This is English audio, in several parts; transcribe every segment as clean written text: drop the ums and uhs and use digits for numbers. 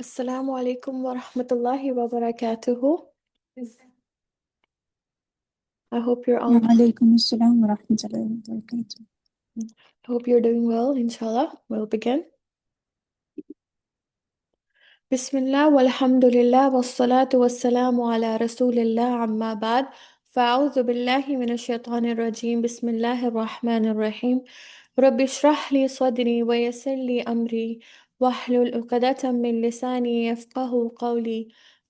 Assalamu alaikum wa rahmatullahi wa barakatuhu. I hope you're all وعليكم السلام ورحمة الله وبركاته. hope you're doing well, inshallah. We'll begin. Bismillah walhamdulillah wassalatu wassalamu ala rasulillah amma ba'd. فأعوذ بالله من الشيطان الرجيم بسم الله الرحمن الرحيم رب اشرح لي صدري ويسر لي أمري واحلل عقدة من لساني يفقه قولي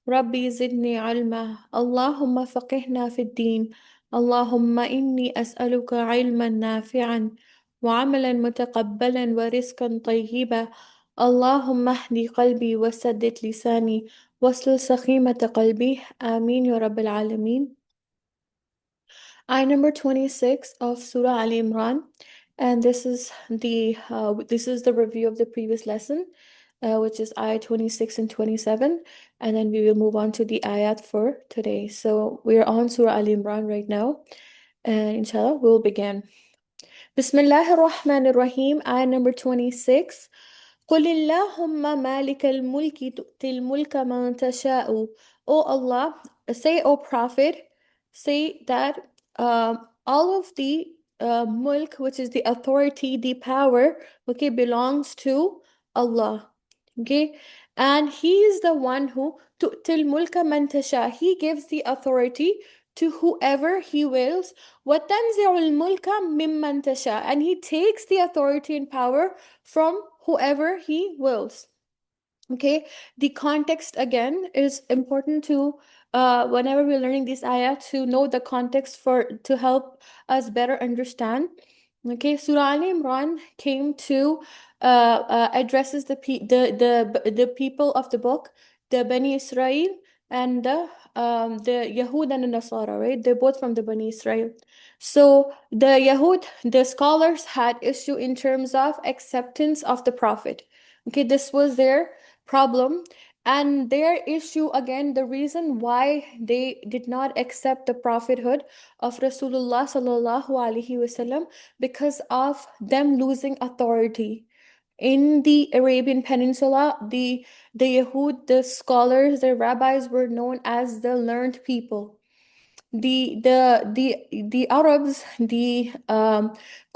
ربي زدني علما اللهم فقهنا في الدين اللهم إني أسألك علما نافعا وعملا متقبلا ورزقا طيبا اللهم اهدي قلبي وسدد لساني واصل سخيمة قلبي آمين يا رب العالمين. Ayah number 26 of Surah Ale-Imran, and this is the review of the previous lesson, which is Ayah 26 and 27, and then we will move on to the ayat for today. So we are on Surah Ale-Imran right now, and inshallah we'll begin. Bismillahir Rahmanir Rahim, ayah number 26. قل اللهم مالك الملك تؤتي الملك من تشاء. O Allah, say, O Prophet, say that all of the mulk, which is the authority, the power, okay, belongs to Allah. Okay, and He is the one who تؤتي الملك من تشاء. He gives the authority to whoever He wills. وتنزع الملك ممن تشاء. And He takes the authority and power from whoever He wills. Okay, the context again is important to whenever we're learning this ayah, to know the context for to help us better understand. Okay, Surah Al-Imran came to addresses the people of the book, the Bani Israel and the Yahud and the Nasara, right? They're both from the Bani Israel. So the Yahud, the scholars had issue in terms of acceptance of the Prophet. Okay, this was their problem. And their issue, again, the reason why they did not accept the prophethood of Rasulullah sallallahu alaihi wasallam, because of them losing authority. In the Arabian Peninsula, the Yahud, the scholars, the rabbis were known as the learned people. The Arabs, the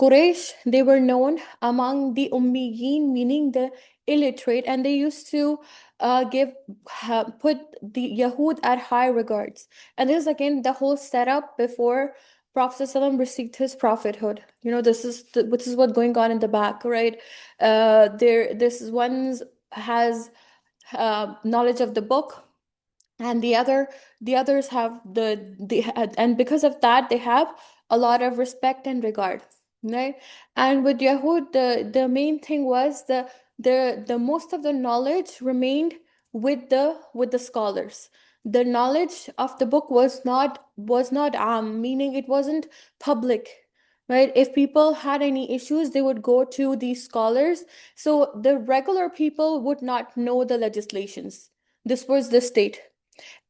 Quraysh, they were known among the Ummiyin, meaning the illiterate, and they used to put the Yahud at high regards. And this is again the whole setup before Prophet ﷺ received his prophethood. You know, this is what's going on in the back, right? This one's has knowledge of the book, and the others have and because of that they have a lot of respect and regard, right? And with Yahud, the main thing was the most of the knowledge remained with the scholars. The knowledge of the book was not meaning it wasn't public, right? If people had any issues, they would go to these scholars. So the regular people would not know the legislations. This was the state.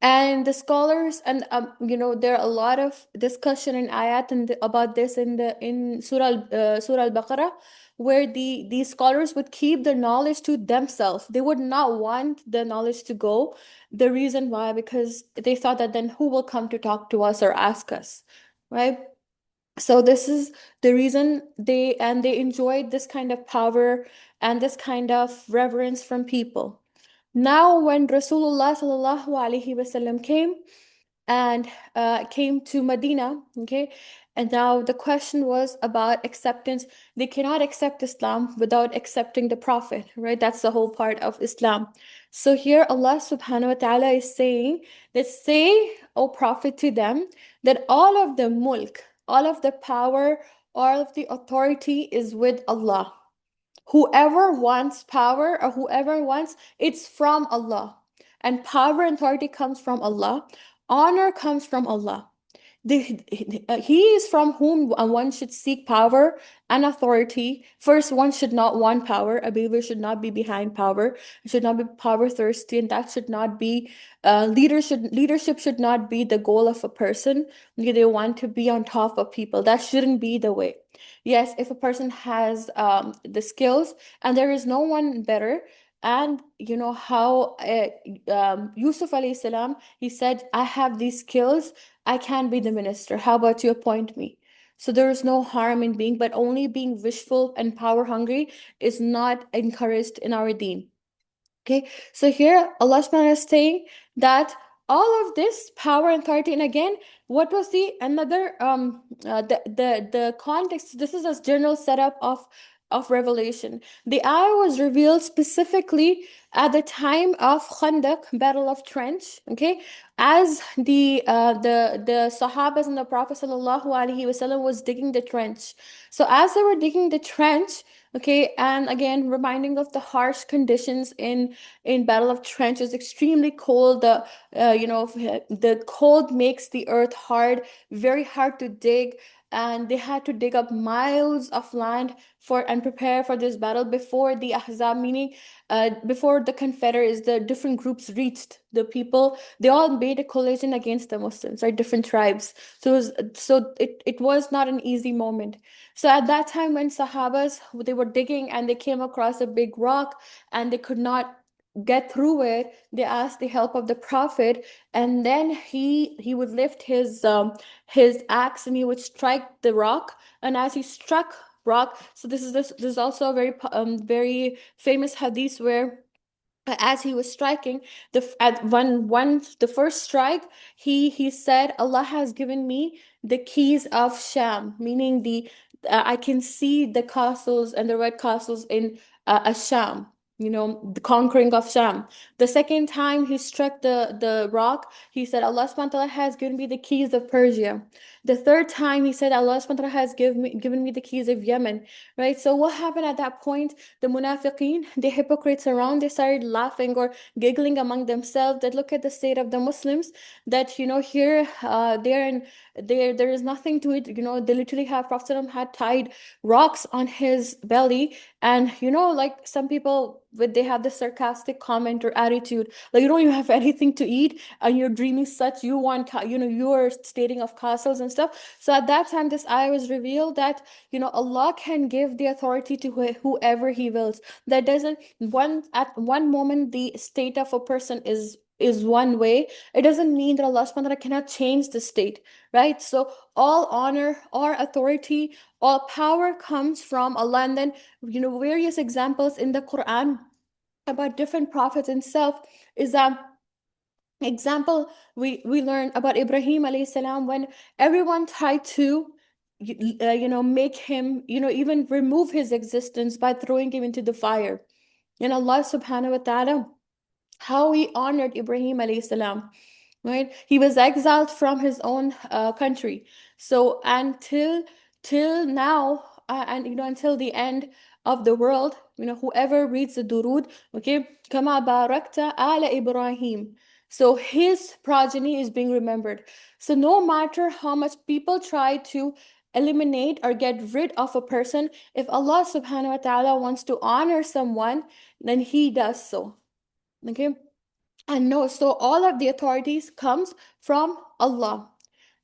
And the scholars, and there are a lot of discussion in ayat and about this in Surah Al-Baqarah, where these scholars would keep the knowledge to themselves. They would not want the knowledge to go. The reason why, because they thought that then who will come to talk to us or ask us, right? So this is the reason they enjoyed this kind of power and this kind of reverence from people. Now, when Rasulullah sallallahu alaihi wasallam came to Medina, okay, and now the question was about acceptance. They cannot accept Islam without accepting the Prophet, right? That's the whole part of Islam. So here Allah subhanahu wa ta'ala is saying that, say, O Prophet, to them that all of the mulk, all of the power, all of the authority is with Allah. Whoever wants power or whoever wants, it's from Allah. And power and authority comes from Allah. Honor comes from Allah. He is from whom one should seek power and authority. First, one should not want power. A believer should not be behind power. Should not be power thirsty, and that should not be leadership should not be the goal of a person. They want to be on top of people. That shouldn't be the way. Yes, if a person has the skills and there is no one better, and you know how Yusuf alayhi salam, he said, I have these skills, I can be the minister, how about you appoint me? So there is no harm in being, but only being wishful and power hungry is not encouraged in our deen. Okay, so here Allah subhanahu wa ta'ala is saying that all of this power and authority, and again, what was the another the context? This is a general setup of revelation. The ayah was revealed specifically at the time of Khandaq, Battle of Trench. Okay, as the Sahabas and the Prophet sallallahu alaihi wasallam was digging the trench. So as they were digging the trench, okay, and again reminding of the harsh conditions in Battle of Trench, is extremely cold. The cold makes the earth hard, very hard to dig, and they had to dig up miles of land for and prepare for this battle before the Ahzab, meaning before the Confederates, the different groups reached the people. They all made a coalition against the Muslims, right? Different tribes. So it was not an easy moment. So at that time, when Sahabas, they were digging and they came across a big rock and they could not get through it, they asked the help of the Prophet, and then he would lift his axe and he would strike the rock. And as he struck rock, so this is also a very famous hadith where as he was striking, at the first strike, he said, Allah has given me the keys of Sham, meaning the I can see the castles and the red castles in Asham, you know, the conquering of Sham. The second time he struck the rock, he said, Allah subhanahu wa ta'ala has given me the keys of Persia. The third time he said, Allah subhanahu wa ta'ala has given me the keys of Yemen. Right? So what happened at that point? The munafiqeen, the hypocrites around, they started laughing or giggling among themselves, that look at the state of the Muslims, that, you know, here there is nothing to it. You know, they literally have Prophet ﷺ had tied rocks on his belly. And you know, like some people, they have this sarcastic comment or attitude, like, you don't even have anything to eat and you're dreaming such, you want, you know, you're stating of castles and stuff. So at that time, this ayah was revealed that, you know, Allah can give the authority to whoever He wills. That doesn't, at one moment the state of a person is one way, it doesn't mean that Allah subhanahu wa ta'ala cannot change the state, right? So all honor, all authority, all power comes from Allah. And then, you know, various examples in the Quran about different prophets and self is that example, we learn about Ibrahim alayhi salam, when everyone tried to make him, you know, even remove his existence by throwing him into the fire. And Allah subhanahu wa ta'ala, how He honored Ibrahim alayhi salam, right? He was exiled from his own country. So until till now, and you know, until the end of the world, you know, whoever reads the durud, okay, kama barakta ala Ibrahim, so his progeny is being remembered. So no matter how much people try to eliminate or get rid of a person, if Allah subhanahu wa ta'ala wants to honor someone, then He does so. Okay, and no, so all of the authorities comes from Allah.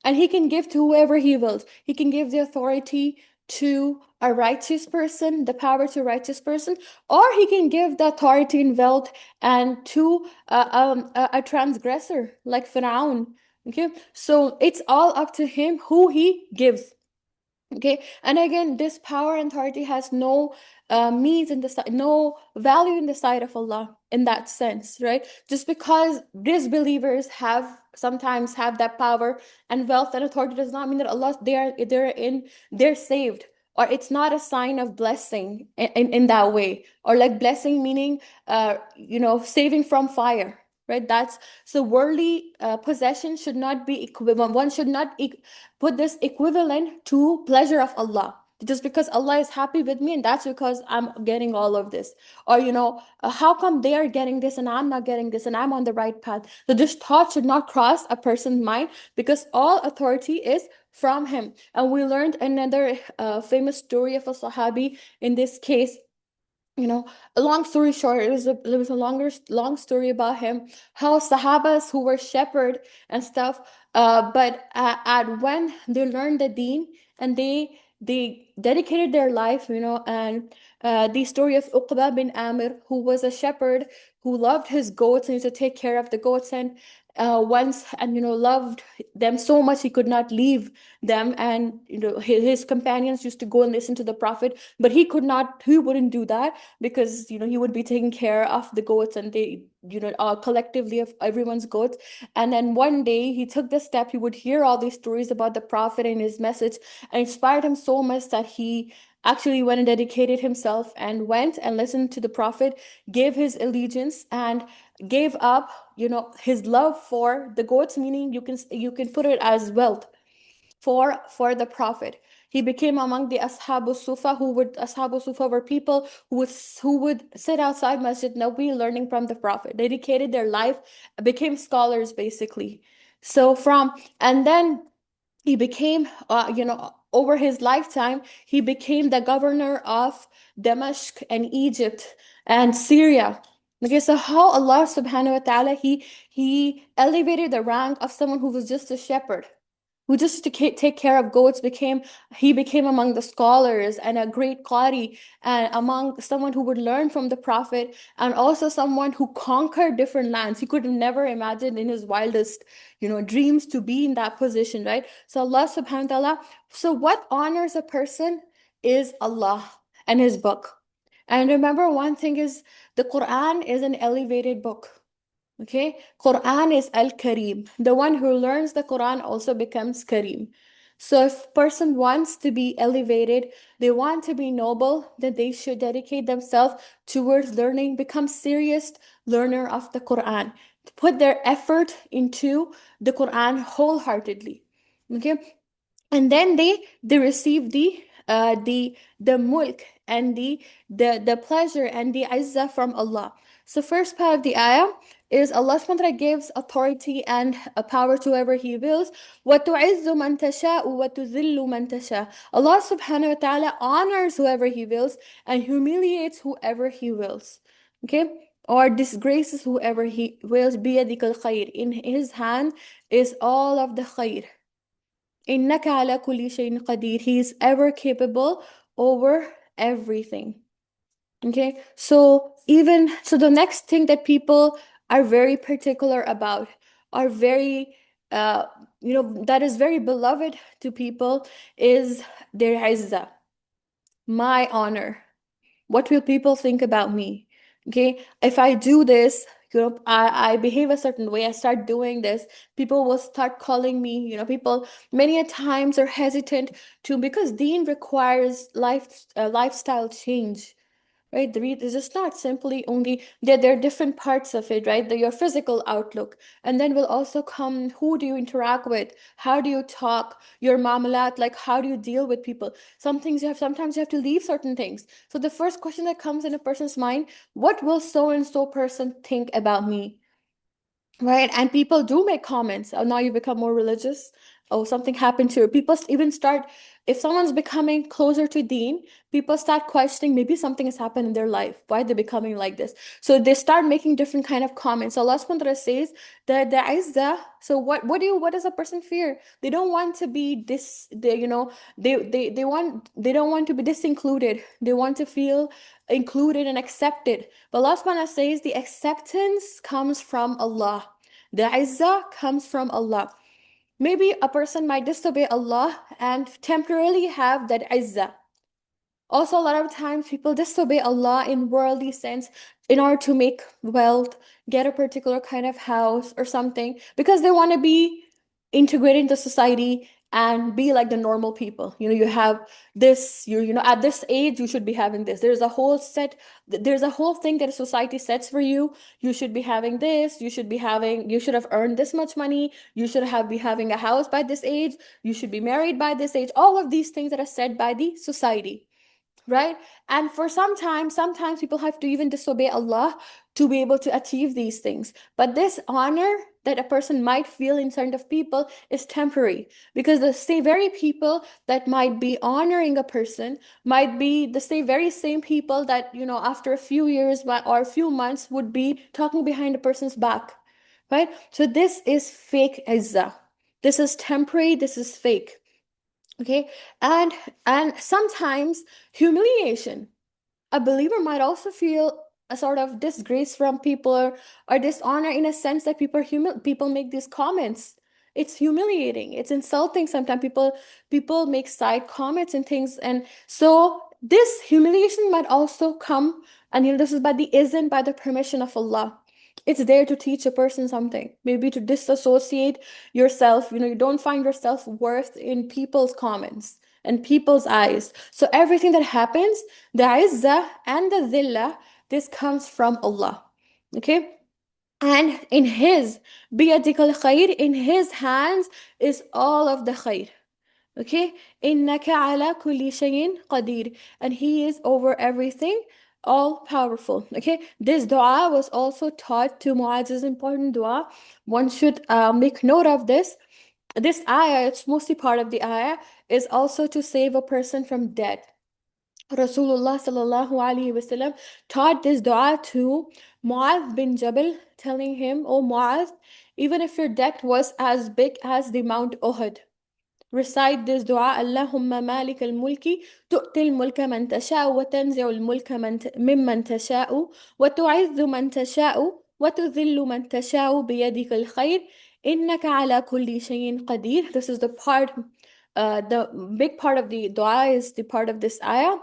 And He can give to whoever He wills. He can give the authority to a righteous person, the power to a righteous person, or He can give the authority and wealth and to a transgressor like Pharaoh. Okay, so it's all up to Him who He gives. Okay, and again, this power and authority has no means in the no value in the sight of Allah in that sense, right? Just because disbelievers have sometimes have that power and wealth and authority does not mean that Allah, they're saved, or it's not a sign of blessing in that way, or like blessing meaning saving from fire, right? That's so worldly possession should not be equivalent. One should not put this equivalent to pleasure of Allah. Just because Allah is happy with me, and that's because I'm getting all of this. Or, how come they are getting this and I'm not getting this and I'm on the right path? So this thought should not cross a person's mind, because all authority is from Him. And we learned another famous story of a Sahabi in this case. A long story short, it was a long story about him, how Sahabas who were shepherd and stuff, but at when they learned the deen, and they dedicated their life, and the story of Uqba bin Amir, who was a shepherd who loved his goats and used to take care of the goats, and once and loved them so much he could not leave them, and his companions used to go and listen to the prophet, but he wouldn't do that, because he would be taking care of the goats, and they collectively of everyone's goats. And then one day he took the step, he would hear all these stories about the prophet and his message, and inspired him so much that he actually went and dedicated himself and went and listened to the prophet, gave his allegiance, and gave up his love for the goats, meaning you can put it as wealth for the prophet. He became among the Ashabu Sufa, Ashabu Sufa were people who would sit outside Masjid Nabi learning from the prophet, dedicated their life, became scholars basically. So from and then he became over his lifetime he became the governor of Damascus and Egypt and Syria. Okay, so how Allah subhanahu wa ta'ala he elevated the rank of someone who was just a shepherd, who just to take care of goats, he became among the scholars and a great qari, and among someone who would learn from the prophet, and also someone who conquered different lands. He could have never imagined in his wildest dreams to be in that position, right? So Allah subhanahu wa ta'ala, so what honors a person is Allah and his book. And remember, one thing is, the Quran is an elevated book. Okay, Quran is Al-Kareem. The one who learns the Quran also becomes Kareem. So if person wants to be elevated, they want to be noble, then they should dedicate themselves towards learning, become serious learner of the Quran, put their effort into the Quran wholeheartedly. Okay, and then they receive the mulk and the pleasure and the izzah from Allah. So first part of the ayah is Allah subhanahu wa ta'ala gives authority and a power to whoever He wills. وَتُعِزُّ مَن تَشَاءُ وَتُذِلُّ مَن تَشَاءُ. Allah subhanahu wa ta'ala honors whoever He wills and humiliates whoever He wills. Okay? Or disgraces whoever He wills. بِيَدِكَ الْخَيْرِ. In His hand is all of the khair. إِنَّكَ عَلَى كُلِّ شَيْءٍ قَدِيرٌ. He is ever capable over everything. Okay, so the next thing that people are very particular about, are very that is very beloved to people, is their izzah, my honor. What will people think about me? Okay, if I do this, I behave a certain way, I start doing this, people will start calling me, people many a times are hesitant to, because deen requires lifestyle change. Right, the read is just not simply only there are different parts of it, right? Your physical outlook, and then will also come, who do you interact with, how do you talk, your mamalat, like how do you deal with people. Sometimes you have to leave certain things. So the first question that comes in a person's mind, what will so and so person think about me? Right, and people do make comments. Oh, now you become more religious. Oh, something happened to you. People even start, if someone's becoming closer to Deen, people start questioning, maybe something has happened in their life. Why they're becoming like this? So they start making different kind of comments. Allah subhanahu wa ta'ala says that the izzah. So what does a person fear? They don't want to be this. They don't want to be disincluded. They want to feel included and accepted. But Allah subhanahu wa ta'ala says the acceptance comes from Allah. The izzah comes from Allah. Maybe a person might disobey Allah and temporarily have that izzah. Also, a lot of times people disobey Allah in worldly sense in order to make wealth, get a particular kind of house or something, because they want to be integrated into society and be like the normal people. You have this, at this age, you should be having this. There's a whole thing that a society sets for you. You should be having this, you should have earned this much money, you should be having a house by this age, you should be married by this age, all of these things that are said by the society, right? And for sometimes people have to even disobey Allah to be able to achieve these things. But this honor that a person might feel in front of people is temporary, because the same very people that might be honoring a person might be the very same people that after a few years or a few months would be talking behind a person's back, right? So this is fake izzah. This is temporary, this is fake. Okay, and sometimes humiliation. A believer might also feel a sort of disgrace from people, or dishonor, in a sense that people make these comments. It's humiliating, it's insulting. Sometimes people make side comments and things, and so this humiliation might also come. And this is by the isn't by the permission of Allah. It's there to teach a person something, maybe to disassociate yourself. You don't find your self-worth in people's comments and people's eyes. So everything that happens, the izzah and the dhillah, this comes from Allah. Okay? And in His, biyadikal khair, in His hands is all of the khair. Okay? إِنَّكَ عَلَى كُلِّ شَيْءٍ قَدِيرٌ. And He is over everything, all powerful. Okay? This dua was also taught to Muaz. Is important dua. One should make note of this. This ayah, it's mostly part of the ayah, is also to save a person from death. Rasulullah sallallahu alaihi wasallam taught this dua to Muaz bin Jabal, telling him, "O Muaz, even if your debt was as big as the Mount Uhud, recite this dua, Allahumma malik al-mulki, tu'til mulka man tasha'u, wa tanzi'u al-mulka mimman tasha'u, wa tu'izzu man tasha'u, wa tudhillu man tasha'u biyadika al-khair, innaka ala kulli shay'in qadir." This is the part, the big part of the dua is the part of this ayah.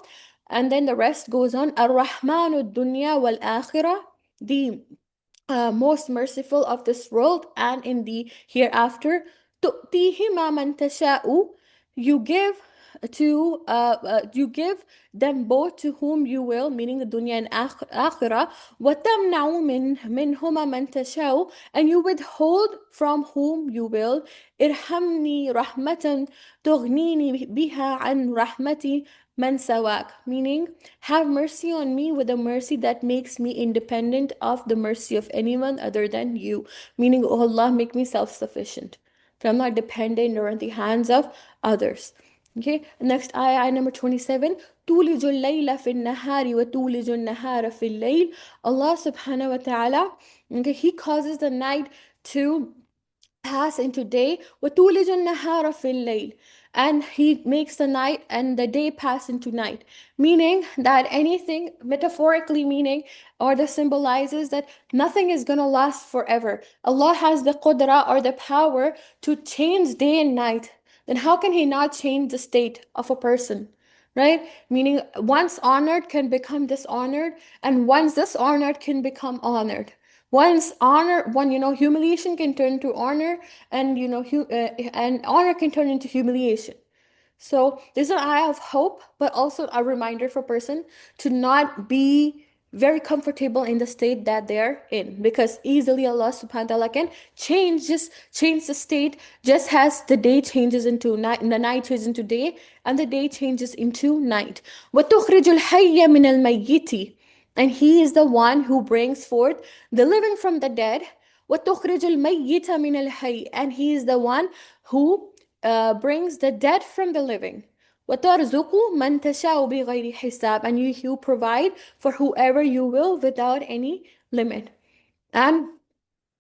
And then the rest goes on, Ar-Rahmanu dunya wal akhirah, the most merciful of this world and in the hereafter. تُؤْتِيهِ مَا مَنْ تَشَاءُ. You give you give them both to whom you will, meaning the dunya and akhirah. وَتَمْنَعُ مِنْهُمَا مَنْ تَشَاءُ. And you withhold from whom you will. إِرْحَمْنِي رَحْمَةً تُغْنِينِي بِهَا عَنْ رَحْمَتِي مَنْ سَوَاكَ. Meaning, have mercy on me with a mercy that makes me independent of the mercy of anyone other than you. Meaning, oh Allah, make me self-sufficient. That I'm not dependent or in the hands of others. Okay, next ayah number 27. تولج الليل في النهار وتولج النهار في الليل. Allah subhanahu wa ta'ala, okay, He causes the night to pass into day. وَتُولِجُ النَّهَارَ فِي اللَّيْلِ. And He makes the night and the day pass into night. Meaning that anything, metaphorically meaning, or this symbolizes that nothing is going to last forever. Allah has the qudra, or the power, to change day and night. Then how can He not change the state of a person? Right? Meaning once honored can become dishonored, and once dishonored can become honored. Once honor, humiliation can turn to honor, and and honor can turn into humiliation. So this is an eye of hope, but also a reminder for a person to not be very comfortable in the state that they're in, because easily Allah subhanahu wa ta'ala can change the state, just as the day changes into night, and the night changes into day, and the day changes into night. وَتُخْرِجُ الْحَيَّ مِنَ الْمَيِّتِ. And He is the one who brings forth the living from the dead. وَتُخْرِجُ الْمَيِّتَ مِنَ الْحَيِّ. And He is the one who brings the dead from the living. وَتَرْزُقُ مَنْ تَشَاءُ بِغَيْرِ حِسَابٍ. And you provide for whoever you will without any limit. And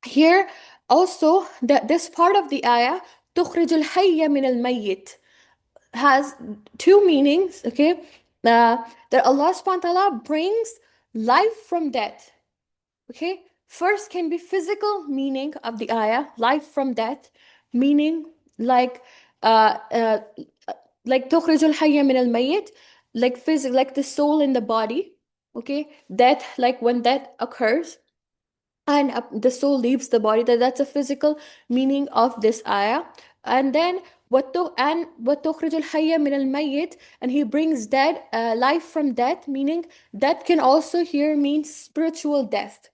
here also, this part of the ayah, تُخْرِجُ الْحَيَّ مِنَ الْمَيِّتِ, has two meanings. Okay, that Allah subhanahu wa ta'ala brings life from death. Okay, first can be physical meaning of the ayah, life from death, meaning like uh, uh like تخرج الحي من الميت, like physical, like the soul in the body. Okay, death, like when death occurs and the soul leaves the body, that's a physical meaning of this ayah. And then وَتُخْرِجُ الْحَيَّ مِنَ الْمَيِّتِ, and He brings dead, life from death, meaning that can also here mean spiritual death.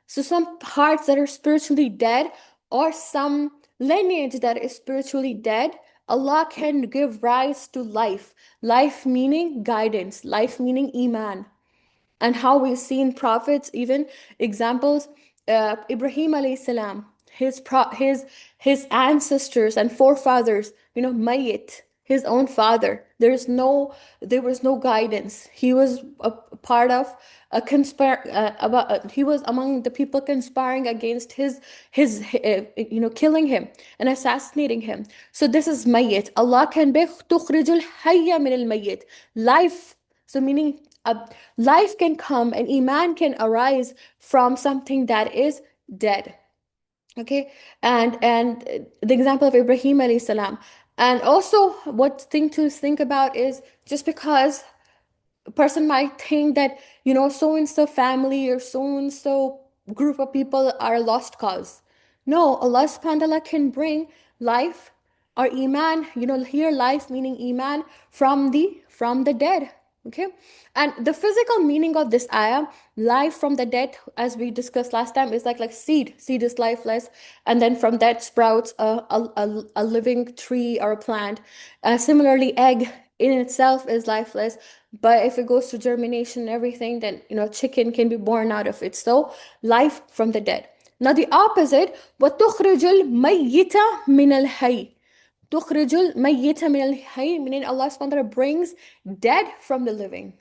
So some hearts that are spiritually dead, or some lineage that is spiritually dead, Allah can give rise to life. Life meaning guidance, life meaning iman. And how we've seen prophets, even examples, Ibrahim alayhi salam, his ancestors and forefathers, mayyit, his own father. There was no guidance. He was a part of a he was among the people conspiring against killing him and assassinating him. So this is mayyit. Allah can be tukhrijul hayya min al mayyit. Life. So meaning life can come and iman can arise from something that is dead. Okay, and the example of Ibrahim alayhi salam. And also what thing to think about is, just because a person might think that, so and so family or so and so group of people are a lost cause. No, Allah subhanahu wa ta'ala can bring life or iman, here life meaning iman from the dead. Okay, and the physical meaning of this ayah, life from the dead, as we discussed last time, is like seed is lifeless, and then from that sprouts a living tree or a plant. Similarly, egg in itself is lifeless, but if it goes to germination and everything, then chicken can be born out of it. So life from the dead. Now the opposite, وَتُخْرِجُ الْمَيِّتَ مِنَ الْحَيِّ. تُخْرِجُ الْمَيِّتَ مِنَ الْحَيِّ, meaning Allah subhanahu wa ta'ala brings dead from the living.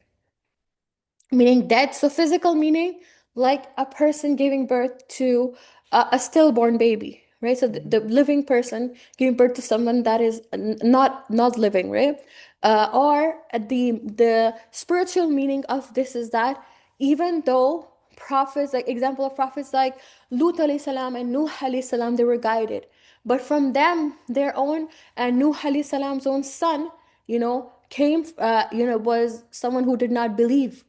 Meaning dead, so physical meaning, like a person giving birth to a stillborn baby, right? So the living person giving birth to someone that is not living, right? Or the spiritual meaning of this is that even though prophets, like example of prophets like Lut alayhi salam and Nuh alayhi salam, they were guided, but from them their own, and Nuh alayhi salam's own son, came, was someone who did not believe.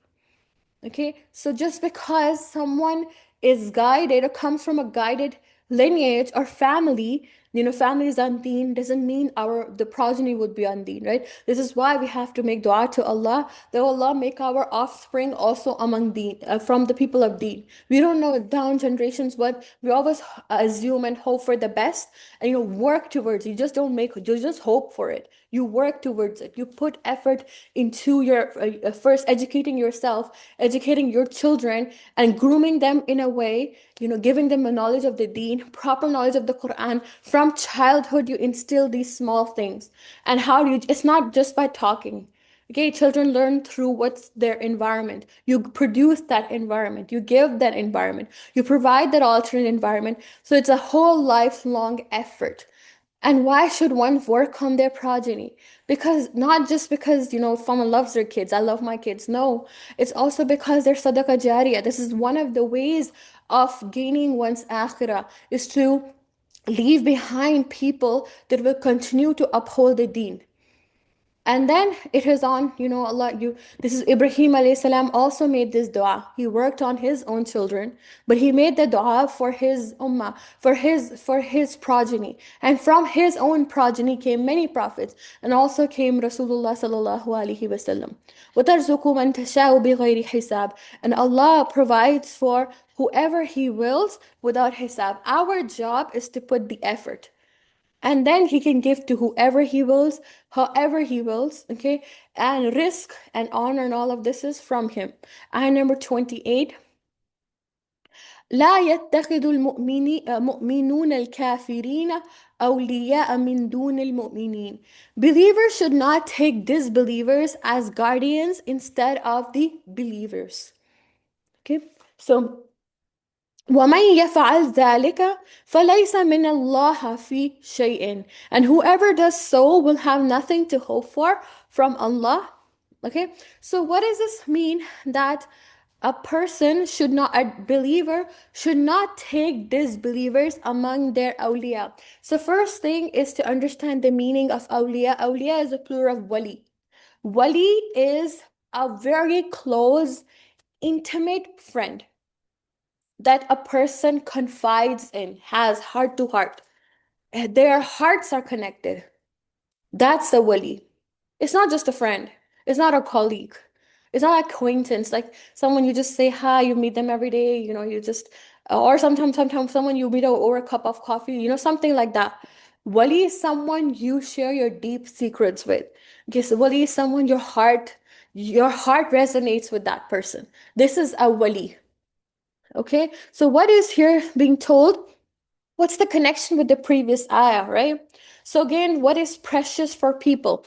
Okay, so just because someone is guided or comes from a guided lineage or family, family is undeen, doesn't mean the progeny would be undeen, right? This is why we have to make dua to Allah that Allah make our offspring also among deen, from the people of deen. We don't know down generations, but we always assume and hope for the best, and work towards it. You just don't make, you just hope for it. You work towards it. You put effort into your first educating yourself, educating your children, and grooming them in a way, giving them a knowledge of the deen, proper knowledge of the Quran. From childhood, you instill these small things. And how do you, it's not just by talking. Okay, children learn through what's their environment. You produce that environment, you give that environment, you provide that alternate environment. So it's a whole lifelong effort. And why should one work on their progeny? Because not just because, someone loves their kids, I love my kids. No, it's also because they're sadaqah jariyah. This is one of the ways of gaining one's akhirah, is to leave behind people that will continue to uphold the deen. And then it is on, Allah, this is Ibrahim alayhi salam also made this dua. He worked on his own children, but he made the dua for his ummah, for his progeny. And from his own progeny came many prophets, and also came Rasulullah sallallahu alaihi wasallam. وَتَرْزُقُ مَنْ تَشَاءُ بِغَيْرِ حِسَابٍ. And Allah provides for whoever He wills without hisab. Our job is to put the effort, and then He can give to whoever He wills, however He wills. Okay, and risk and honor and all of this is from Him. Ayah number 28. لا يتخذ المؤمنون الكافرين أولياء من دون المؤمنين. Believers should not take disbelievers as guardians instead of the believers. Okay, so وَمَنْ يَفْعَلْ ذَلِكَ فَلَيْسَ مِنَ اللَّهِ فِي شَيْءٍ. And whoever does so will have nothing to hope for from Allah. Okay, so what does this mean? That a person should not, a believer should not take disbelievers among their awliya. So first thing is to understand the meaning of awliya. Awliya is a plural of wali. Wali is a very close, intimate friend that a person confides in, has heart to heart. Their hearts are connected. That's a wali. It's not just a friend. It's not a colleague. It's not an acquaintance, like someone you just say hi, you meet them every day, you just, or sometimes someone you meet over a cup of coffee, something like that. Wali is someone you share your deep secrets with. Okay, so wali is someone your heart resonates with that person. This is a wali. Okay, so what is here being told? What's the connection with the previous ayah, right? So again, what is precious for people?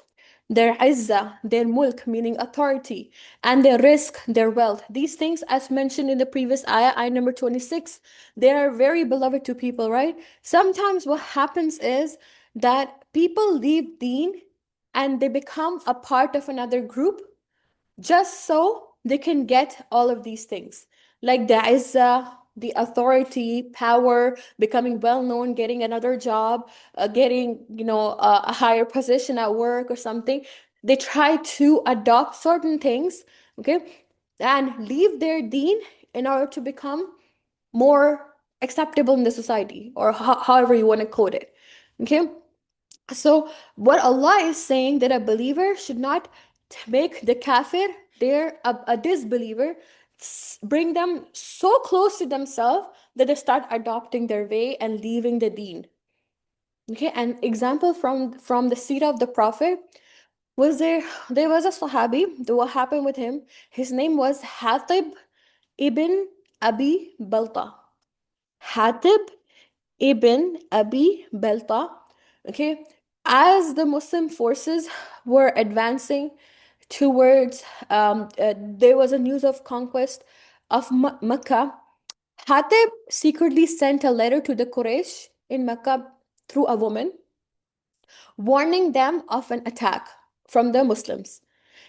Their izzah, their mulk, meaning authority, and their risk, their wealth. These things, as mentioned in the previous ayah, ayah number 26, they are very beloved to people, right? Sometimes what happens is that people leave deen and they become a part of another group just so they can get all of these things like the izzah, the authority, power, becoming well known, getting another job, getting a higher position at work or something. They try to adopt certain things, okay, and leave their deen in order to become more acceptable in the society, or however you want to code it, okay. So, what Allah is saying that a believer should not make the kafir, a disbeliever, bring them so close to themselves that they start adopting their way and leaving the deen. Okay, an example from the seerah of the Prophet was there was a Sahabi. What happened with him? His name was Hatib ibn Abi Balta. Hatib ibn Abi Balta. Okay, as the Muslim forces were advancing towards, there was a news of conquest of Mecca. Hatib secretly sent a letter to the Quraysh in Mecca through a woman, warning them of an attack from the Muslims.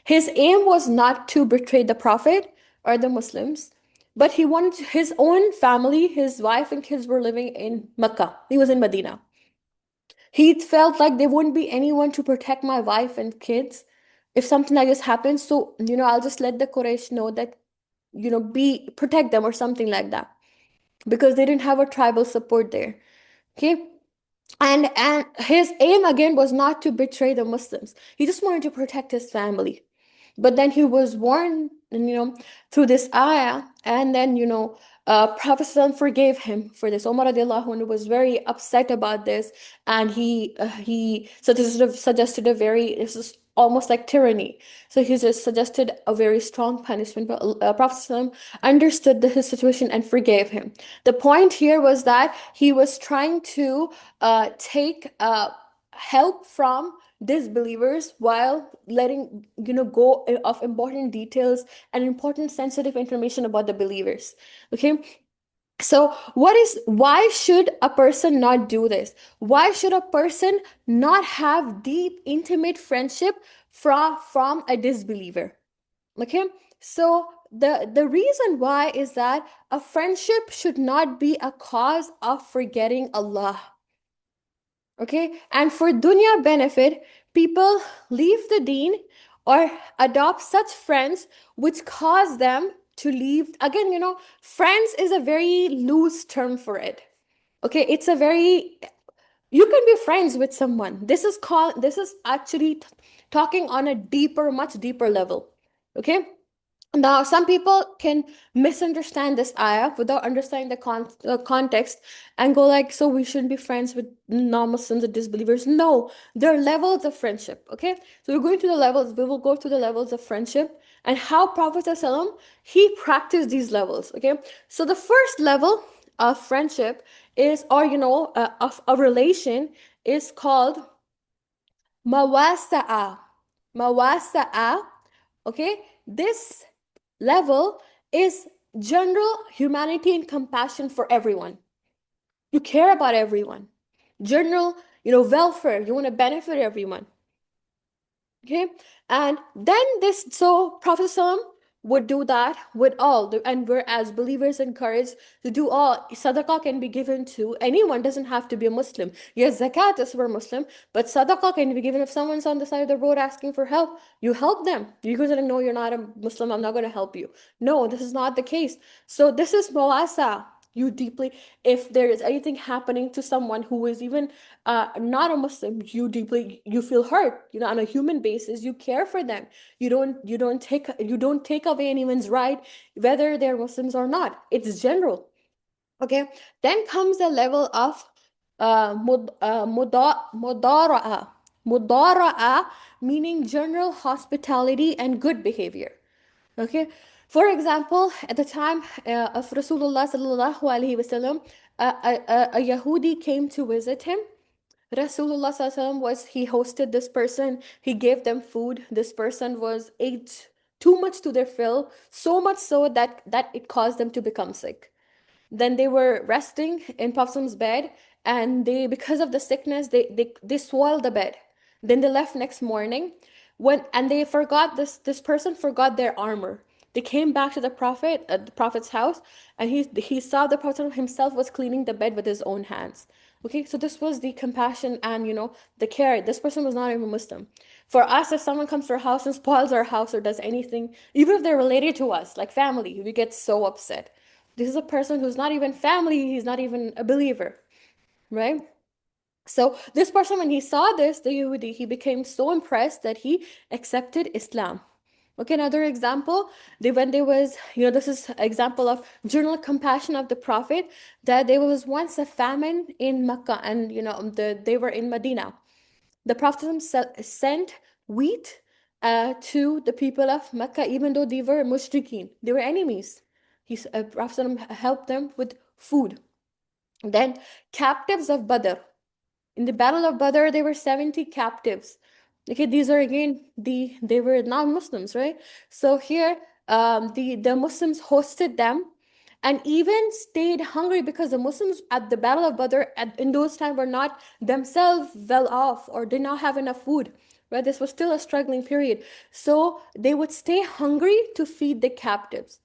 His aim was not to betray the Prophet or the Muslims, but he wanted his own family, his wife and kids were living in Mecca. He was in Medina. He felt like there wouldn't be anyone to protect my wife and kids if something like this happens. So, I'll just let the Quraysh know that, be protect them or something like that. Because they didn't have a tribal support there. Okay. And his aim again was not to betray the Muslims. He just wanted to protect his family. But then he was warned, through this ayah, and then, Prophet ﷺ forgave him for this. Umar radiallahu anhu was very upset about this, and he suggested a very, this is almost like tyranny. So he just suggested a very strong punishment, but Prophet ﷺ understood his situation and forgave him. The point here was that he was trying to take help from disbelievers while letting go of important details and important sensitive information about the believers. Okay, so why should a person not do this? Why should a person not have deep intimate friendship from a disbeliever? Okay, so the reason why is that a friendship should not be a cause of forgetting Allah. Okay, and for dunya benefit, people leave the deen or adopt such friends which cause them to leave. Again, friends is a very loose term for it. Okay, it's a very, you can be friends with someone. This is actually talking on a deeper, much deeper level. Okay, now, some people can misunderstand this ayah without understanding the context and go like, so we shouldn't be friends with non-Muslims or disbelievers. No, there are levels of friendship, okay? So we're going to the levels, we will go to the levels of friendship and how Prophet ﷺ, he practiced these levels, okay? So the first level of friendship is, or, of a relation is called mawasa'a. Mawasa'a, okay? This level is general humanity and compassion for everyone. You care about everyone. General, welfare. You want to benefit everyone. Okay, and then so Prophet ﷺ would do that with all, and we're as believers encouraged to do all. Sadaqah can be given to anyone, doesn't have to be a Muslim. Yes, zakat is for a Muslim, but sadaqah can be given if someone's on the side of the road asking for help. You help them. You go like, no, you're not a Muslim, I'm not going to help you. No, this is not the case. So this is mawasa. You deeply, if there is anything happening to someone who is even not a Muslim, you feel hurt. On a human basis, you care for them. You don't take away anyone's right, whether they're Muslims or not. It's general. Okay. Then comes the level of mudara'a. Mudara'a meaning general hospitality and good behavior. Okay. For example, at the time of Rasulullah sallallahu alaihi wasallam, a Yahudi came to visit him. Rasulullah sallallahu alaihi wasallam was he hosted this person. He gave them food. This person was ate too much to their fill, so much so that it caused them to become sick. Then they were resting in Prophet's bed, and they, because of the sickness, they soiled the bed. Then they left next morning, when and they forgot this person forgot their armor. They came back to the prophet's house, and he saw the prophet himself was cleaning the bed with his own hands. Okay, so this was the compassion and the care. This person was not even Muslim. For us, if someone comes to our house and spoils our house or does anything, even if they're related to us, like family, we get so upset. This is a person who's not even family, he's not even a believer, right? So this person, when he saw this, the Yehudi, he became so impressed that he accepted Islam. Okay, another example, when there was, this is example of general compassion of the Prophet, that there was once a famine in Mecca, and they were in Medina. The Prophet sent wheat to the people of Mecca, even though they were mushrikeen, they were enemies. Prophet helped them with food. Then captives of Badr. In the Battle of Badr, there were 70 captives. Okay, these are again they were non-Muslims, right? So here, the Muslims hosted them, and even stayed hungry, because the Muslims at the Battle of Badr in those times were not themselves well off or did not have enough food. Right, this was still a struggling period, so they would stay hungry to feed the captives.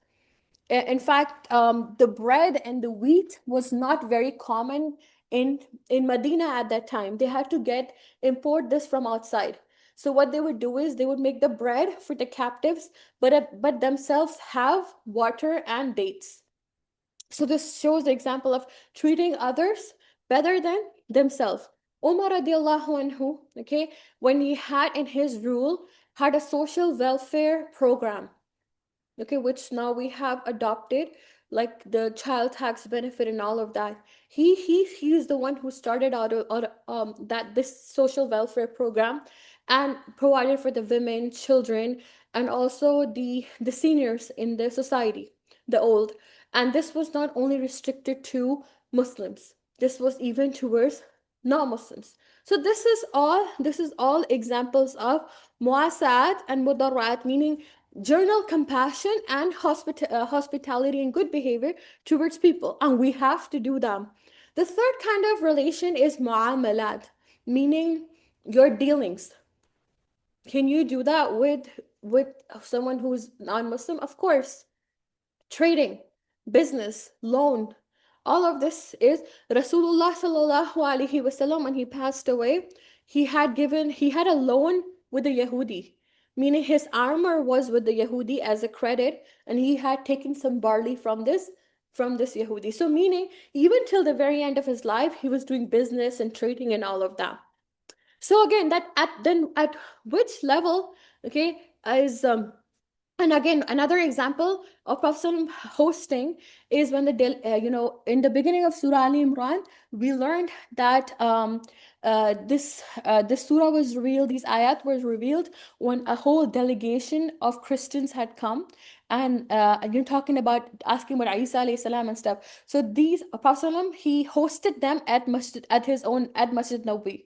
In fact, the bread and the wheat was not very common in Medina at that time. They had to import this from outside. So what they would do is they would make the bread for the captives, but themselves have water and dates. So this shows the example of treating others better than themselves. Umar radiallahu anhu, okay, when he had in his rule, had a social welfare program, okay, which now we have adopted, like the child tax benefit and all of that. He's the one who started that this social welfare program, and provided for the women, children, and also the seniors in the society, the old. And this was not only restricted to Muslims, this was even towards non-Muslims. So this is all examples of muasat and mudarrat, meaning general compassion and hospitality and good behavior towards people, and we have to do them. The third kind of relation is muamalat, meaning your dealings. Can you do that with someone who's non-Muslim? Of course. Trading, business, loan, all of this is Rasulullah sallallahu alaihi wasallam. When he passed away, he had a loan with the Yahudi, meaning his armor was with the Yahudi as a credit, and he had taken some barley from this Yahudi. So meaning even till the very end of his life, he was doing business and trading and all of that. So again, that at which level, okay, is and again, another example of Prophet hosting is when in the beginning of Surah Ale-Imran, we learned that this surah was revealed, these ayat was revealed when a whole delegation of Christians had come, and you're talking about asking about Isa alayhi salam and stuff. So these Prophet he hosted them at Masjid Nabawi.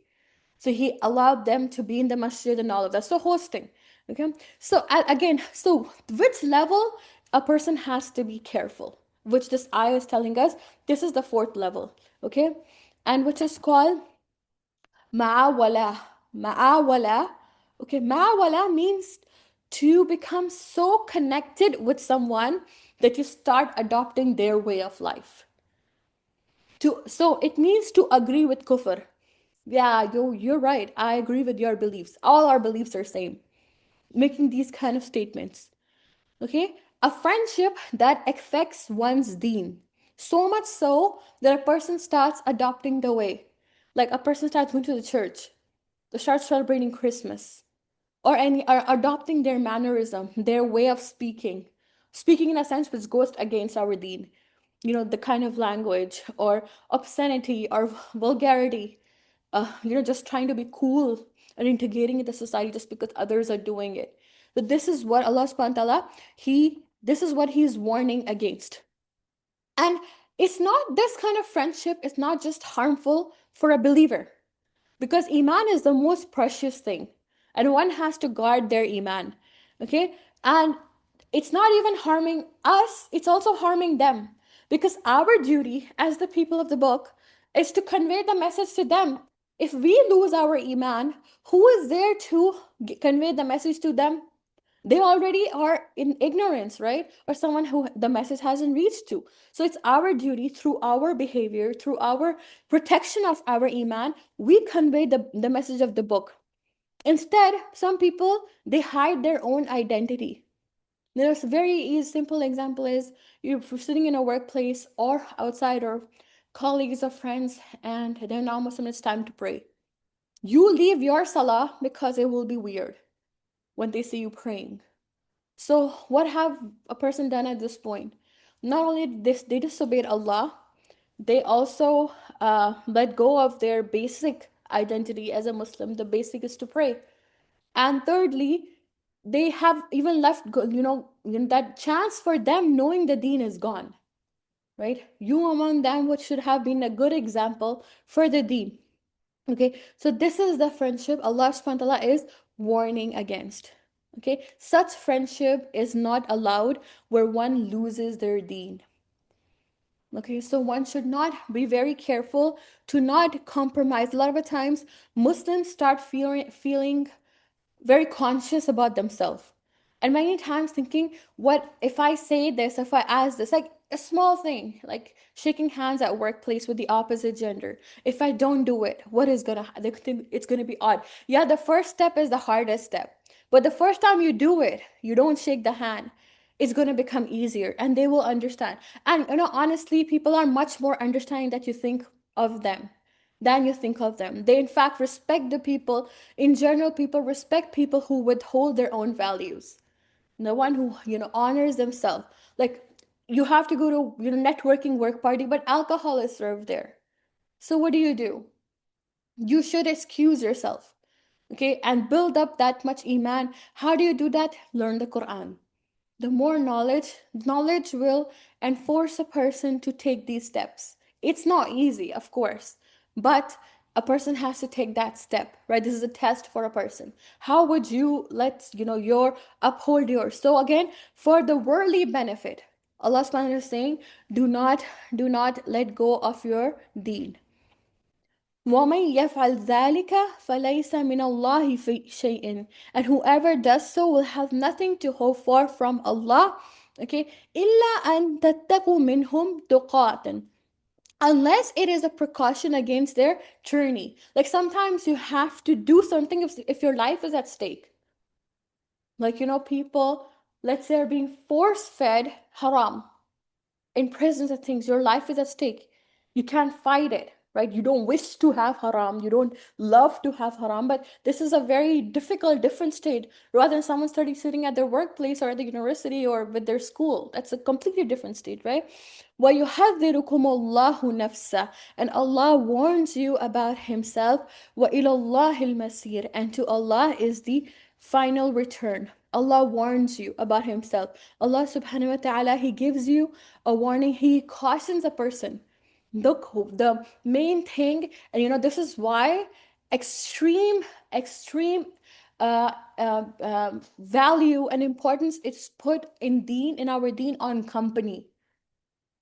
So he allowed them to be in the masjid and all of that. So hosting. Okay. So again, so which level a person has to be careful, which this ayah is telling us, this is the fourth level. Okay. And which is called ma'awala. Ma'awala. Okay. Ma'awala means to become so connected with someone that you start adopting their way of life. So it means to agree with kufr. Yeah, you're right. I agree with your beliefs. All our beliefs are same. Making these kind of statements. Okay? A friendship that affects one's deen. So much so that a person starts adopting the way. Like a person starts going to the church. They start celebrating Christmas. Or adopting their mannerism, their way of speaking. Speaking in a sense which goes against our deen. The kind of language or obscenity or vulgarity, just trying to be cool and integrating into society just because others are doing it. But this is what Allah subhanahu wa ta'ala, He This is what he's warning against. And it's not this kind of friendship, it's not just harmful for a believer, because iman is the most precious thing and one has to guard their iman. Okay, and it's not even harming us, it's also harming them, because our duty as the people of the book is to convey the message to them. If we lose our iman, who is there to convey the message to them? They already are in ignorance, right? Or someone who the message hasn't reached to. So it's our duty, through our behavior, through our protection of our iman, we convey the message of the book. Instead, some people, they hide their own identity. There's a very easy, simple example is you're sitting in a workplace or outside, or colleagues or friends, and they're now Muslim, it's time to pray. You leave your salah because it will be weird when they see you praying. So what have a person done at this point? Not only this, they disobeyed Allah, they also let go of their basic identity as a Muslim. The basic is to pray. And thirdly, they have even left, that chance for them knowing the deen is gone, right? You among them, which should have been a good example for the deen. Okay, so this is the friendship Allah subhanahu wa ta'ala is warning against. Okay, such friendship is not allowed where one loses their deen. Okay, so one should not be very careful to not compromise. A lot of the times, Muslims start feeling very conscious about themselves. And many times thinking, what if I say this, if I ask this, like a small thing, like shaking hands at workplace with the opposite gender. If I don't do it, what is gonna, they think it's gonna be odd. Yeah, the first step is the hardest step. But the first time you do it, you don't shake the hand, it's gonna become easier and they will understand. And honestly, people are much more understanding that you think of them than you think of them. They, in fact, respect the people. In general, people respect people who withhold their own values. The one who, honors themselves. Like, you have to go to, networking work party, but alcohol is served there. So what do? You should excuse yourself, okay, and build up that much iman. How do you do that? Learn the Quran. The more knowledge will enforce a person to take these steps. It's not easy, of course, but a person has to take that step, right? This is a test for a person. How would you let your uphold yours? So again, for the worldly benefit, Allah subhanahu wa ta'ala is saying, do not let go of your deen. وَمَن يَفْعَلْ ذَلِكَ فَلَيْسَ مِنَ اللَّهِ فِي شَيْءٍ. And whoever does so will have nothing to hope for from Allah. Okay? إِلَّا أَن تَتَّقُوا مِنْهُمْ تُقَاتٍ. Unless it is a precaution against their tyranny. Like sometimes you have to do something if your life is at stake. Like, people, let's say, are being force fed haram in prisons and things. Your life is at stake. You can't fight it, right? You don't wish to have haram. You don't love to have haram, but this is a very difficult, different state. Rather than someone starting sitting at their workplace or at the university or with their school, that's a completely different state, right? وَيُحَذِّرُكُمُ اللَّهُ نَفْسَهُ. And Allah warns you about Himself. وَإِلَى اللَّهِ الْمَسِيرُ. And to Allah is the final return. Allah warns you about Himself. Allah subhanahu wa ta'ala, He gives you a warning. He cautions a person. The main thing, and this is why extreme value and importance is put in our deen on company,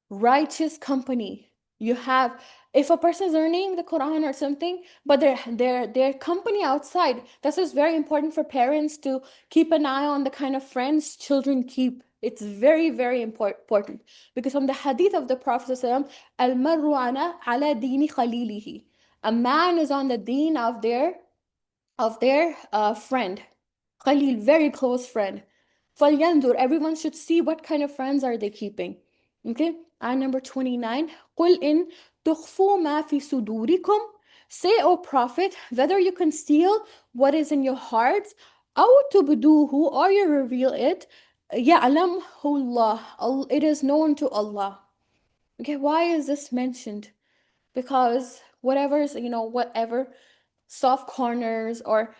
righteous company. You have, if a person is earning the Quran or something, but their company outside, this is very important for parents to keep an eye on the kind of friends children keep. It's very, very important, because from the hadith of the Prophet al-marru ala dini khalilihi, a man is on the deen of their friend. Khalil, very close friend. فَلْيَنْظُرْ. Everyone should see what kind of friends are they keeping. Okay? And number 29. قُلْ إِن تُخْفُوا مَا فِي صُدُورِكُمْ. Say, O Prophet, whether you conceal what is in your hearts, أَوْ تُبْدُوهُ, or you reveal it, يَعْلَمْهُ اللَّهُ. It is known to Allah. Okay, why is this mentioned? Because whatever soft corners or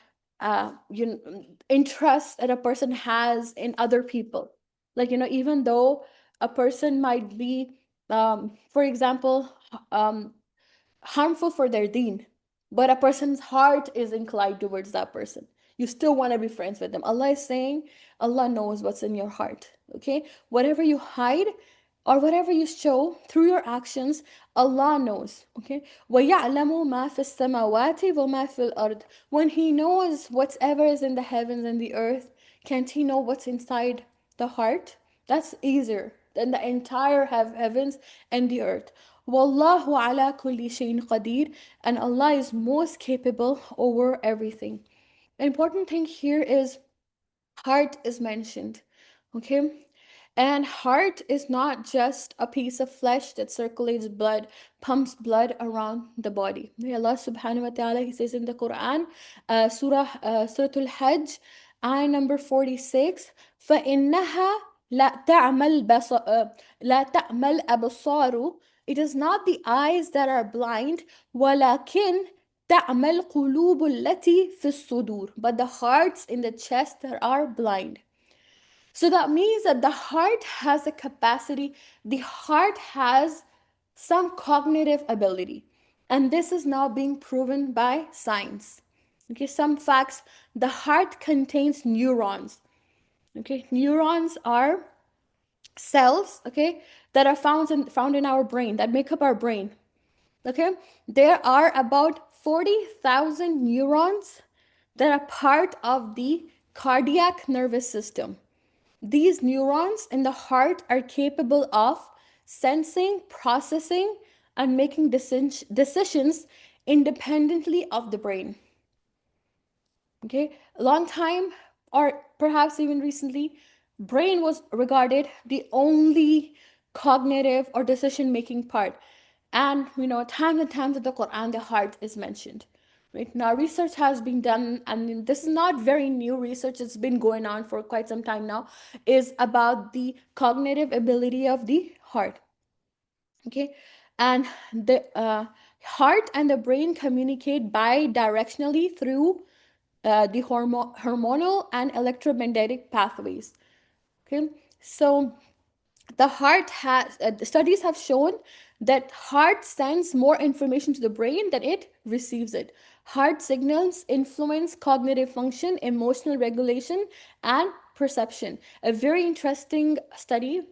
interest that a person has in other people, Like, even though a person might be, for example, um, harmful for their deen, but a person's heart is inclined towards that person, you still want to be friends with them. Allah is saying, Allah knows what's in your heart. Okay, whatever you hide or whatever you show through your actions, Allah knows. Okay, وَيَعْلَمُ مَا فِي السَّمَاوَاتِ وَمَا فِي الْأَرْضِ. When He knows whatever is in the heavens and the earth, can't He know what's inside the heart? That's easier than the entire heavens and the earth. Wallahu ala kulli shayin qadir, and Allah is most capable over everything. The important thing here is heart is mentioned. Okay, and heart is not just a piece of flesh that circulates blood, pumps blood around the body. Allah subhanahu wa ta'ala, He says in the Quran, Surah Al-Hajj, ayah number 46, فَإِنَّهَا لا تعمل أبصار. It is not the eyes that are blind, ولكن تعمل قلوب التي في الصدور, but the hearts in the chest that are blind. So that means that the heart has a capacity, the heart has some cognitive ability. And this is now being proven by science. Okay, some facts. The heart contains neurons. Okay, neurons are cells, okay, that are found in our brain, that make up our brain. Okay, there are about 40,000 neurons that are part of the cardiac nervous system. These neurons in the heart are capable of sensing, processing, and making decisions independently of the brain. Okay, a long time, or perhaps even recently, brain was regarded the only cognitive or decision making part. And times and times in the Quran, the heart is mentioned. Right now, research has been done, and this is not very new research, it's been going on for quite some time now, is about the cognitive ability of the heart. Okay, and the heart and the brain communicate bi-directionally through the hormonal and electromagnetic pathways. Okay, so the heart has studies have shown that heart sends more information to the brain than it receives it. Heart signals influence cognitive function, emotional regulation, and perception. A very interesting study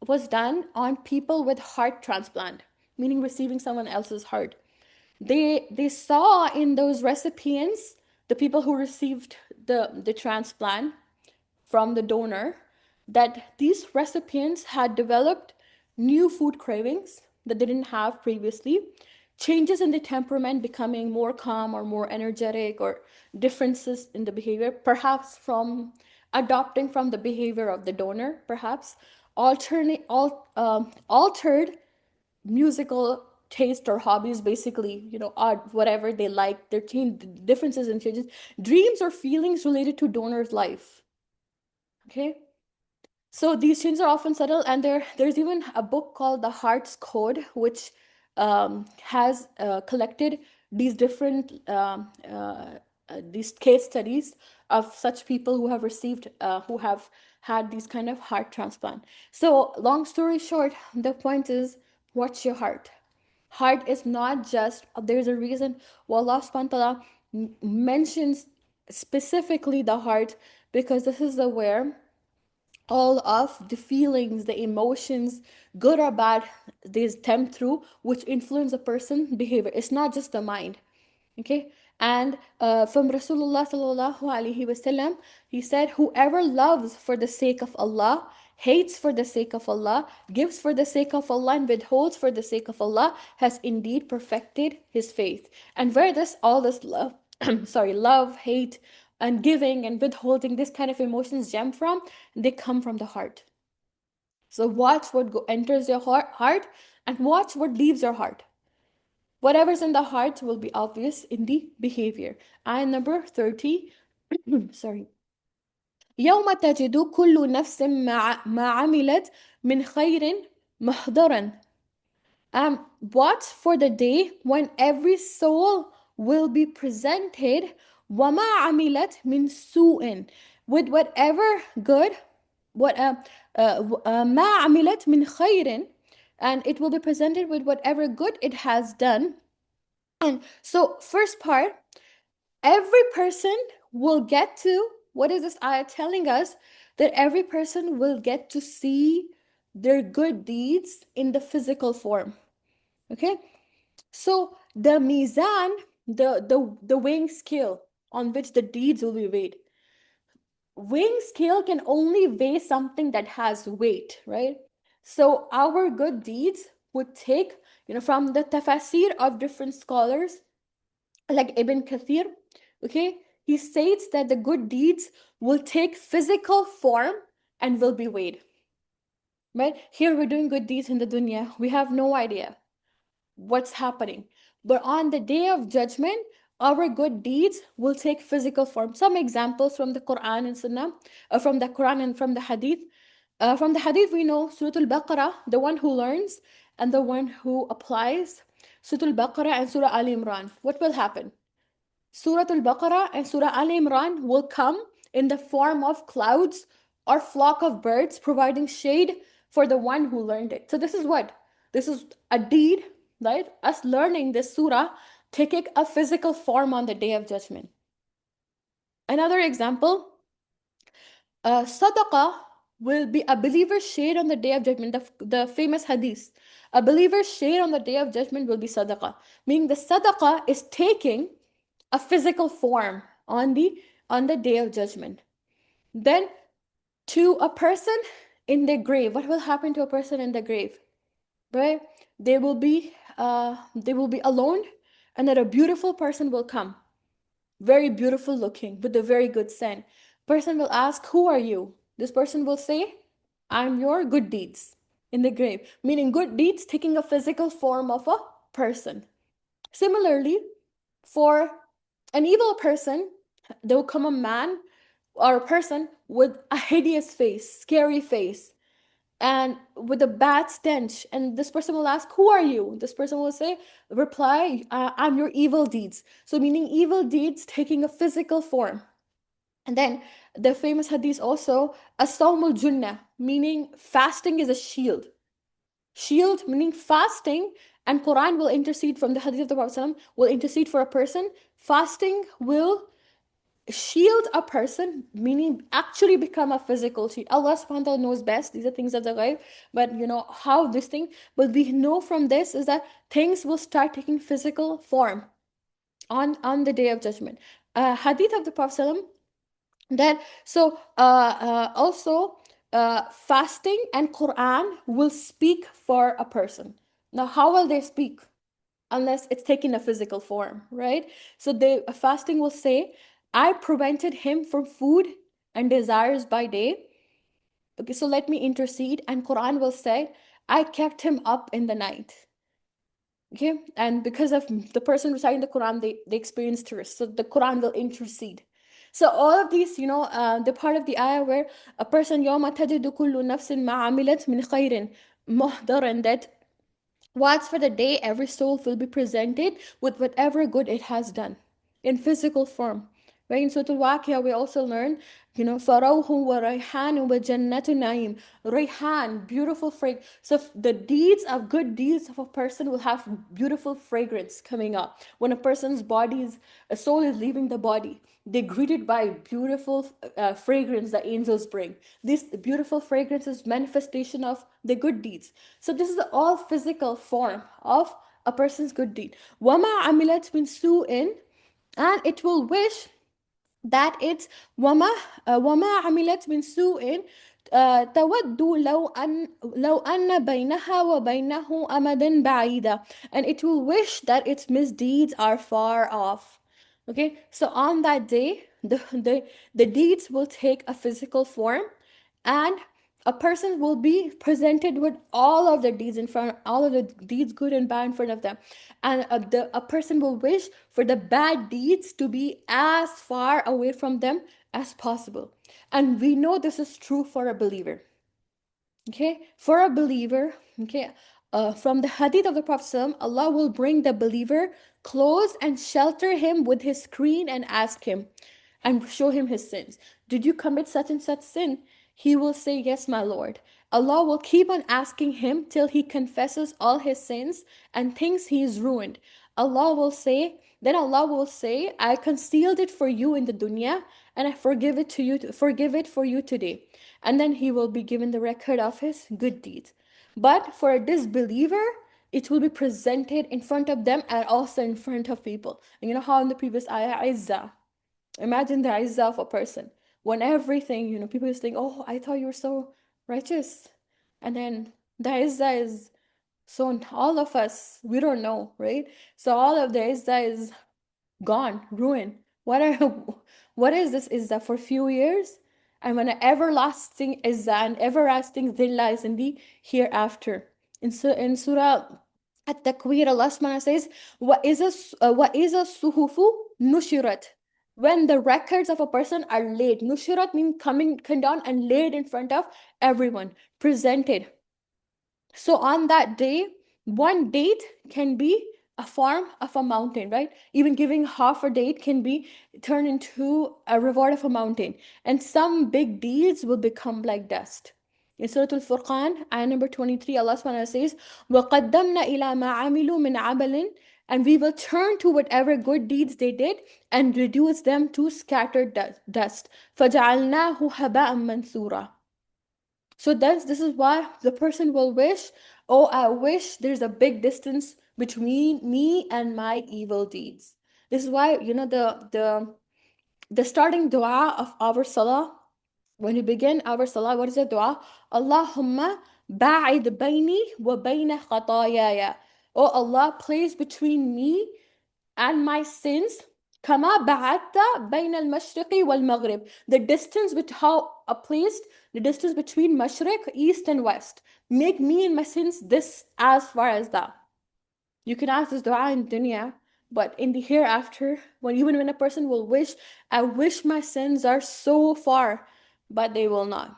was done on people with heart transplant, meaning receiving someone else's heart. They saw in those recipients, the people who received the transplant from the donor, that these recipients had developed new food cravings that they didn't have previously, changes in the temperament, becoming more calm or more energetic, or differences in the behavior, perhaps from adopting from the behavior of the donor, perhaps altered musical taste or hobbies, basically, art, whatever they like, their teen differences and changes, dreams or feelings related to donor's life. Okay, so these changes are often subtle, and there's even a book called The Heart's Code, which has collected these different these case studies of such people who have received, who have had these kind of heart transplant. So, long story short, the point is, watch your heart. Heart is not just, there's a reason why Allah subhanahu wa ta'ala mentions specifically the heart, because this is the where all of the feelings, the emotions, good or bad, they stem through, which influence a person's behavior. It's not just the mind. Okay, and from Rasulullah sallallahu alaihi wasallam, he said, "Whoever loves for the sake of Allah, hates for the sake of Allah, gives for the sake of Allah, and withholds for the sake of Allah, has indeed perfected his faith." And where this all this love, sorry, love, hate, and giving and withholding, this kind of emotions stem from, they come from the heart. So watch what enters your heart, and watch what leaves your heart. Whatever's in the heart will be obvious in the behavior. And number 30, sorry. يوم تجد كل نفس ما عملت من خير محضرا. Watch for the day when every soul will be presented وما عملت من سوء, with whatever good what ما عملت من خير, and it will be presented with whatever good it has done. And so first part, every person will get to, what is this ayah telling us? That every person will get to see their good deeds in the physical form. Okay, so the mizan, the weighing scale on which the deeds will be weighed, weighing scale can only weigh something that has weight, right? So our good deeds would take, from the tafsir of different scholars, like Ibn Kathir, okay, he states that the good deeds will take physical form and will be weighed. Right? Here we're doing good deeds in the dunya. We have no idea what's happening. But on the day of judgment, our good deeds will take physical form. Some examples from the Quran and Sunnah, from the Quran and from the Hadith. From the Hadith, we know Surah Al-Baqarah, the one who learns and the one who applies. Surah Al-Baqarah and Surah Al-Imran. What will happen? Surah Al-Baqarah and Surah Al-Imran will come in the form of clouds or flock of birds providing shade for the one who learned it. So this is what? This is a deed, right? Us learning this surah taking a physical form on the day of judgment. Another example, sadaqah will be a believer's shade on the day of judgment. The famous hadith. A believer's shade on the day of judgment will be sadaqah. Meaning the sadaqah is taking a physical form on the day of judgment. Then to a person in the grave, what will happen to a person in the grave? Right? They will be alone, and then a beautiful person will come, very beautiful looking, with a very good scent. Person will ask, who are you? This person will say, I'm your good deeds in the grave, meaning good deeds taking a physical form of a person. Similarly, for an evil person, there will come a man or a person with a hideous face, scary face, and with a bad stench. And this person will ask, who are you? This person will say, reply, I'm your evil deeds. So, meaning evil deeds taking a physical form. And then the famous hadith also, as-sawmul junnah, meaning fasting is a shield. Shield meaning fasting, and Quran will intercede from the hadith of the Prophet ﷺ, will intercede for a person. Fasting will shield a person, meaning actually become a physical shield. Allah subhanahu wa ta'ala knows best. These are things of the ghaib. But how this thing, but we know from this is that things will start taking physical form on the day of judgment. Hadith of the Prophet ﷺ, that so also fasting and Quran will speak for a person. Now how will they speak? Unless it's taking a physical form, right? So the fasting will say, I prevented him from food and desires by day. Okay, so let me intercede. And Quran will say, I kept him up in the night. Okay, and because of the person reciting the Quran, they experience thirst. So the Quran will intercede. So all of these, the part of the ayah where a person يَوْمَ تَجِدُ كُلُّ نَفْسٍ مَا عَمِلَتْ مِنْ خَيْرٍ مُحْضَرًا, that watch for the day every soul will be presented with whatever good it has done in physical form. Right? In Surah Al-Waqi'ah, we also learn, فَرَوْحٌ وَرَيْحَانٌ وَجَنَّةُ نَعِيمٌ. Rayhan, beautiful fragrance. So the deeds of good deeds of a person will have beautiful fragrance coming up. When a soul is leaving the body, they're greeted by beautiful fragrance that angels bring. This beautiful fragrance is manifestation of the good deeds. So this is the all physical form of a person's good deed. وَمَا عَمِلَتْ مِنْ سُوءٍ, and it will wish that it's وما عملت من سوء تود لو أن بينها وبينه أمدا بعيدا, and it will wish that its misdeeds are far off. Okay, so on that day, the deeds will take a physical form, and a person will be presented with all of the deeds in front, all of the deeds, good and bad, in front of them, and a person will wish for the bad deeds to be as far away from them as possible. And we know this is true for a believer. Okay, for a believer, okay, from the hadith of the Prophet ﷺ, Allah will bring the believer close and shelter him with his screen and ask him and show him his sins. Did you commit such and such sin? He will say, Yes, my Lord. Allah will keep on asking him till he confesses all his sins and thinks he is ruined. Then Allah will say, I concealed it for you in the dunya and I forgive it for you today. And then he will be given the record of his good deeds. But for a disbeliever, it will be presented in front of them and also in front of people. And you know how in the previous ayah, Izzah, imagine the izzah of a person. When everything, people just think, oh, I thought you were so righteous. And then the izzah is, so all of us, we don't know, right? So all of the izzah is gone, ruined. What are what is this izzah for few years? And when an everlasting izzah and everlasting dhillah is in the hereafter. In Surah At-Takwir, Allah subhanahu says, وَإِذَا الصُّحُفُ نُشِرَتْ. When the records of a person are laid. Nushirat means come down and laid in front of everyone, presented. So on that day, one date can be a form of a mountain, right? Even giving half a date can be turned into a reward of a mountain. And some big deeds will become like dust. In Surah Al-Furqan, ayah number 23, Allah subhanahu says, وَقَدَّمْنَا إِلَى مَا عَمِلُوا مِنْ عَمَلٍ. And we will turn to whatever good deeds they did and reduce them to scattered dust. فَجَعَلْنَاهُ هَبَاءً مَنْثُورًا. So this is why the person will wish, oh, I wish there's a big distance between me and my evil deeds. This is why, the starting dua of our salah, when we begin our salah, what is the dua? Allahumma ba'id bayni wa bayna khatayaya. Oh Allah, place between me and my sins, kama ba'adta bayna al-mashriqi wal-maghrib. The distance the distance between mashriq, east and west. Make me and my sins this as far as that. You can ask this dua in dunya, but in the hereafter, even when a person will wish, I wish my sins are so far, but they will not.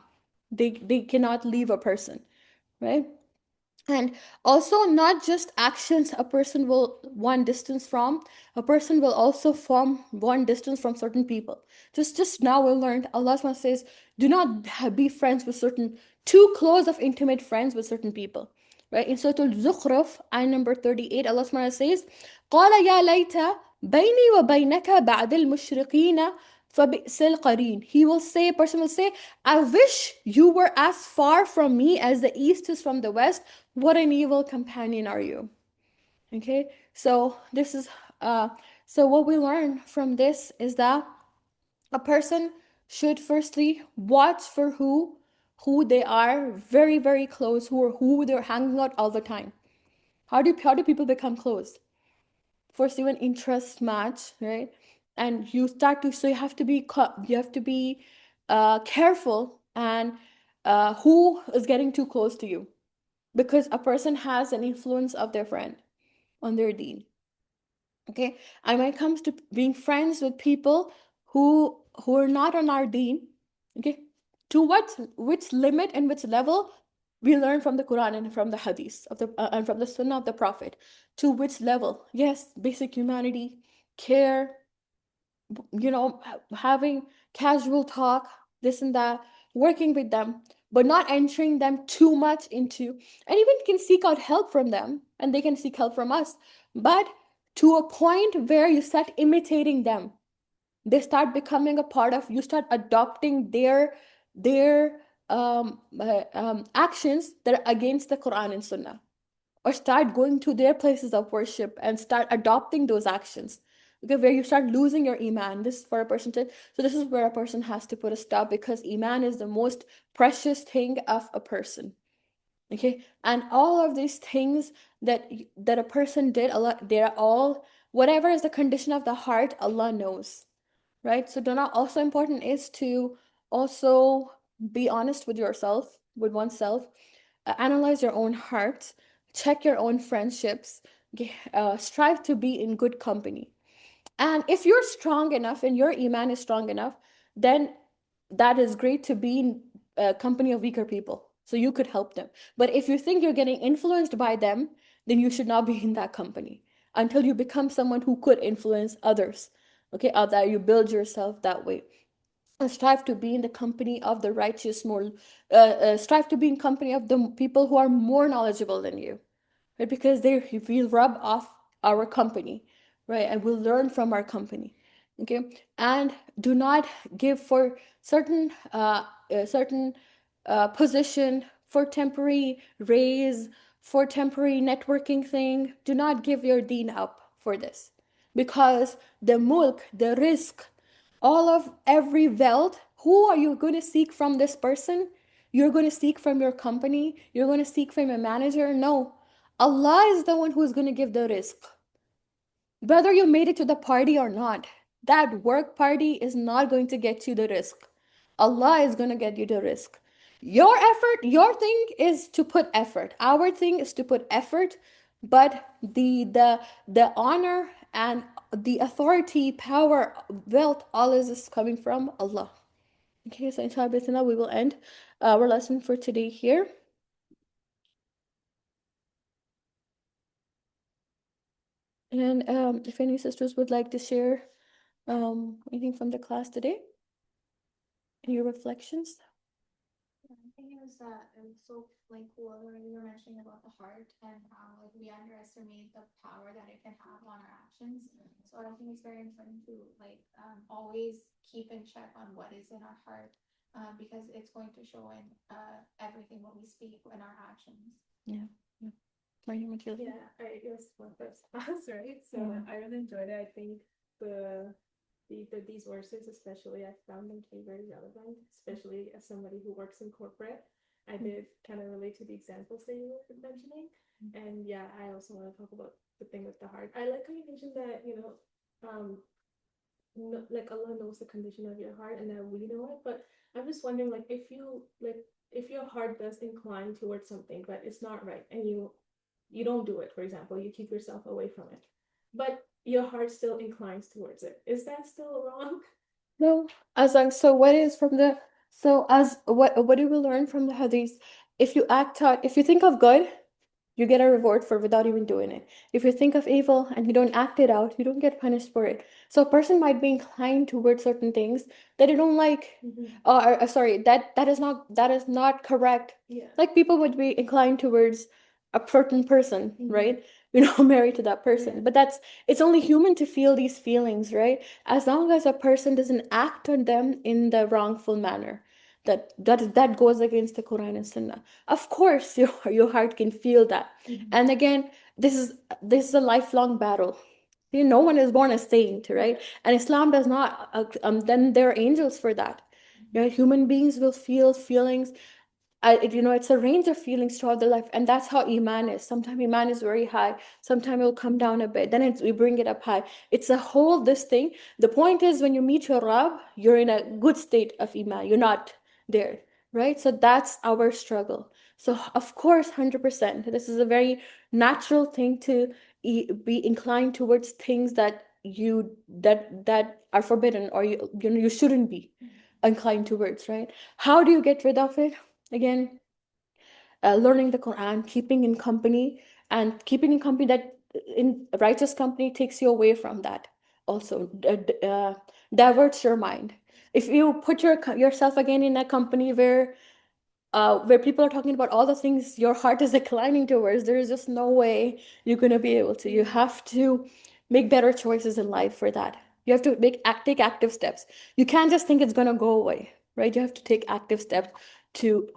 They cannot leave a person, right? And also, not just actions a person will one distance from, a person will also form one distance from certain people. Just now we learned Allah SWT says, do not be friends with too close of intimate friends with certain people. Right? In Surah Al-Zukhruf, ayah number 38, Allah SWT says, قَالَ يَا لَيْتَ بَيْنِي وَبَيْنَكَ بَعْدَ الْمُشْرِقِينَ فَبِئْسَ الْقَرِينَ. A person will say, I wish you were as far from me as the east is from the west. What an evil companion are you? Okay, so this is so what we learn from this is that a person should firstly watch for who they are very, very close, who they're hanging out all the time. How do people become close? First, you an interest match, right? And so you have to be careful and who is getting too close to you, because a person has an influence of their friend on their deen. Okay, and when it comes to being friends with people who are not on our deen, okay, to which limit and which level, we learn from the Quran and from the hadith and from the Sunnah of the Prophet. To which level? Yes, basic humanity, care, having casual talk, this and that, working with them, but not entering them too much into, and even can seek out help from them, and they can seek help from us, but to a point where you start imitating them. They start becoming a part of, you start adopting their actions that are against the Quran and Sunnah, or start going to their places of worship and start adopting those actions. Okay, where you start losing your iman. This is for a person to, so this is where a person has to put a stop, because iman is the most precious thing of a person. Okay, and all of these things that a person did, Allah, they're all, whatever is the condition of the heart, Allah knows, right? So not also important is to also be honest with yourself, with oneself, analyze your own heart, check your own friendships, strive to be in good company. And if you're strong enough and your iman is strong enough, then that is great to be in company of weaker people, so you could help them. But if you think you're getting influenced by them, then you should not be in that company until you become someone who could influence others. Okay, that you build yourself that way. strive to be in the company of the righteous, more strive to be in company of the people who are more knowledgeable than you, right? Because they will rub off our company, right? And will learn from our company, okay? And do not give for certain position, for temporary raise, for temporary networking thing. Do not give your deen up for this, because the mulk, the risk, all of every wealth, who are you going to seek from this person? You're going to seek from your company? You're going to seek from a manager? No. Allah is the one who is going to give the risk. Whether you made it to the party or not, that work party is not going to get you the risk. Allah is going to get you the risk. Your effort, your thing is to put effort. Our thing is to put effort, but the honor and the authority, power, wealth, all is coming from Allah. Okay, so inshallah, we will end our lesson for today here. And if any sisters would like to share anything from the class today, any reflections? I think it was so like cool when you were mentioning about the heart and how like we underestimate the power that it can have on our actions. So I think it's very important to like always keep in check on what is in our heart because it's going to show in everything what we speak in our actions. Yeah. Matilda? Yeah, it was my first class, right? So Yeah. I really enjoyed it. I think these verses, especially, I found them to be very relevant, especially as somebody who works in corporate. I did kind of relate to the examples that you were mentioning. And yeah, I also want to talk about the thing with the heart. I like how you mentioned that, like Allah knows the condition of your heart and that we know it. But I'm just wondering, like, if your heart does incline towards something, but it's not right, and you don't do it, for example, you keep yourself away from it, but your heart still inclines towards it. Is that still wrong? No, as like, so what is from the, so as what do we learn from the hadith? If you act out, if you think of good, you get a reward for without even doing it. If you think of evil and you don't act it out, you don't get punished for it. So a person might be inclined towards certain things that they don't like, or sorry, that is not correct. Yeah. Like people would be inclined towards a certain person, right? Married to that person. Yeah. But it's only human to feel these feelings, right? As long as a person doesn't act on them in the wrongful manner, that goes against the Quran and Sunnah. Of course, your heart can feel that. And again, this is a lifelong battle. No one is born a saint, right? And Islam does not. Then there are angels for that. Human beings will feel feelings. It's a range of feelings throughout the life, and that's how iman is. Sometimes iman is very high, sometimes it will come down a bit, then we bring it up high. It's a whole this thing. The point is, when you meet your Rabb, you're in a good state of iman. You're not there, right? So that's our struggle. So of course, 100%, this is a very natural thing to be inclined towards things that are forbidden, or you shouldn't be inclined towards, right? How do you get rid of it? Again, learning the Quran, keeping in company, and keeping in company that in righteous company takes you away from that. Also, diverts your mind. If you put yourself again in a company where people are talking about all the things your heart is inclining towards, there is just no way you're going to be able to. You have to make better choices in life for that. You have to take active steps. You can't just think it's going to go away, right? You have to take active steps to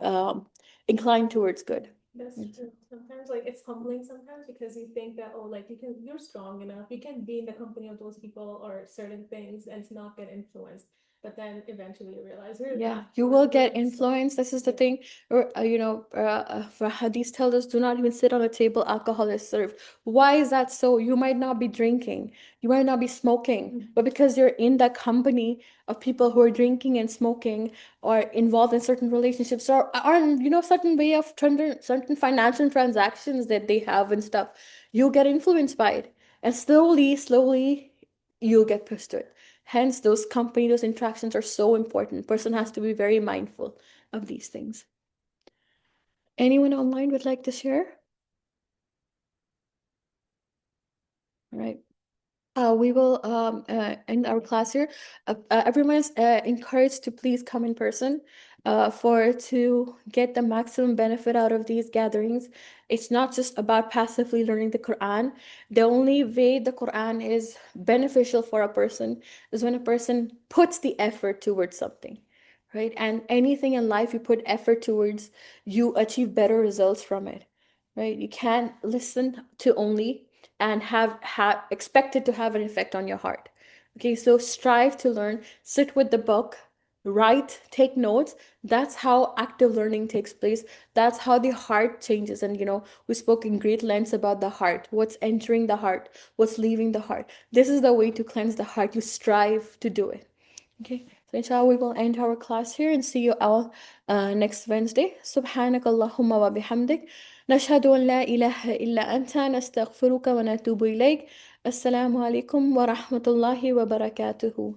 incline towards good. That's true. Sometimes like it's humbling sometimes because you think that, oh, like you're strong enough, you can be in the company of those people or certain things and not get influenced. But then eventually you realize Yeah, you will get influenced. This is the Yeah. thing. Or Hadith tells us, do not even sit on a table alcohol is served. Why is that so? You might not be drinking, you might not be smoking, but because you're in that company of people who are drinking and smoking, or involved in certain relationships, or certain way of certain financial transactions that they have and stuff, you get influenced by it, and slowly you'll get pushed to it. Hence, those interactions are so important. Person has to be very mindful of these things. Anyone online would like to share? All right. We will end our class here. Everyone is encouraged to please come in person to get the maximum benefit out of these gatherings. It's not just about passively learning the Quran. The only way the Quran is beneficial for a person is when a person puts the effort towards something, right? And anything in life you put effort towards, you achieve better results from it, right? You can't listen to only and have expected to have an effect on your heart. Okay, so strive to learn, sit with the book, write, take notes. That's how active learning takes place. That's how the heart changes. And we spoke in great lengths about the heart, what's entering the heart, what's leaving the heart. This is the way to cleanse the heart. You strive to do it. Okay, so inshallah we will end our class here and see you all next Wednesday. سبحانك اللهم وبحمدك نشهد أن لا إله إلا أنت نستغفرك ونتوب إليك. السلام عليكم ورحمة الله وبركاته.